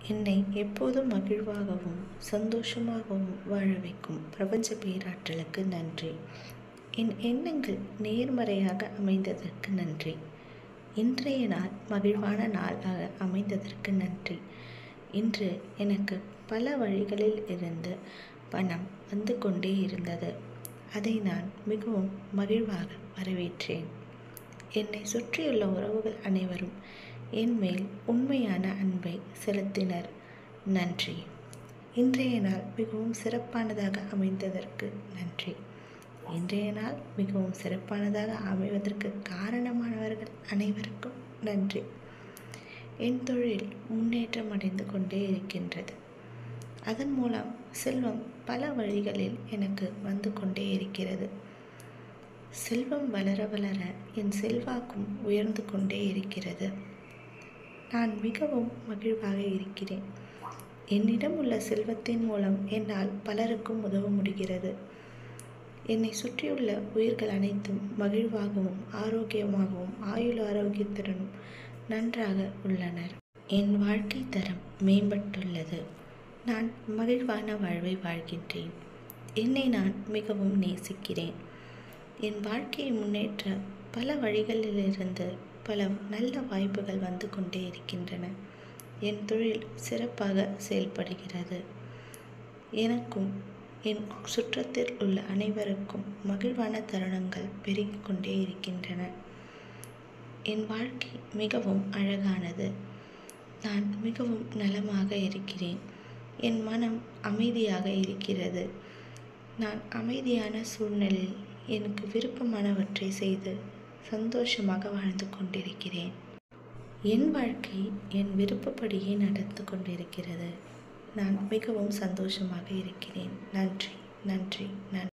என்னை எப்போதும் மகிழ்வாகவும் சந்தோஷமாகவும் வாழ வைக்கும் பிரபஞ்ச பேராற்றலுக்கு நன்றி. என் எண்ணங்கள் நேர்மறையாக அமைந்ததற்கு நன்றி. இன்றைய நாள் மகிழ்வான நாளாக அமைந்ததற்கு நன்றி. இன்று எனக்கு பல வழிகளில் இருந்து பணம் வந்து கொண்டே இருந்தது. அதை நான் மிகவும் மகிழ்வாக வரவேற்றேன். என்னை சுற்றியுள்ள உறவுகள் அனைவரும் என் மேல் உண்மையான அன்பை செலுத்தினர். நன்றி. இன்றைய நாள் மிகவும் சிறப்பானதாக அமைந்ததற்கு நன்றி. இன்றைய நாள் மிகவும் சிறப்பானதாக அமைவதற்கு காரணமானவர்கள் அனைவருக்கும் நன்றி. என் தொழில் முன்னேற்றம் அடைந்து கொண்டே இருக்கின்றது. அதன் மூலம் செல்வம் பல வழிகளில் எனக்கு வந்து கொண்டே இருக்கிறது. செல்வம் வளர வளர என் செல்வாக்கும் உயர்ந்து கொண்டே இருக்கிறது. நான் மிகவும் மகிழ்வாக இருக்கிறேன். என்னிடம் உள்ள செல்வத்தின் மூலம் என்னால் பலருக்கும் உதவ முடிகிறது. என்னை சுற்றியுள்ள உயிர்கள் அனைத்தும் மகிழ்வாகவும் ஆரோக்கியமாகவும் ஆயுள் ஆரோக்கியத்துடனும் நன்றாக உள்ளனர். என் வாழ்க்கை தரம் மேம்பட்டுள்ளது. நான் மகிழ்வான வாழ்வை வாழ்கின்றேன். என்னை நான் மிகவும் நேசிக்கிறேன். என் வாழ்க்கையை முன்னேற்ற பல வழிகளிலிருந்து பல நல்ல வாய்ப்புகள் வந்து கொண்டே இருக்கின்றன. என் தொழில் சிறப்பாக செயல்படுகிறது. எனக்கும் என் சுற்றத்தில் உள்ள அனைவருக்கும் மகிழ்வான தருணங்கள் பெருகிக் கொண்டே இருக்கின்றன. என் வாழ்க்கை மிகவும் அழகானது. நான் மிகவும் நலமாக இருக்கிறேன். என் மனம் அமைதியாக இருக்கிறது. நான் அமைதியான சூழ்நிலையில் எனக்கு விருப்பமானவற்றை செய்து சந்தோஷமாக வாழ்ந்து கொண்டிருக்கிறேன். என் வாழ்க்கை என் விருப்பப்படியே நடந்து கொண்டிருக்கிறது. நான் மிகவும் சந்தோஷமாக இருக்கிறேன். நன்றி, நன்றி, நன்றி.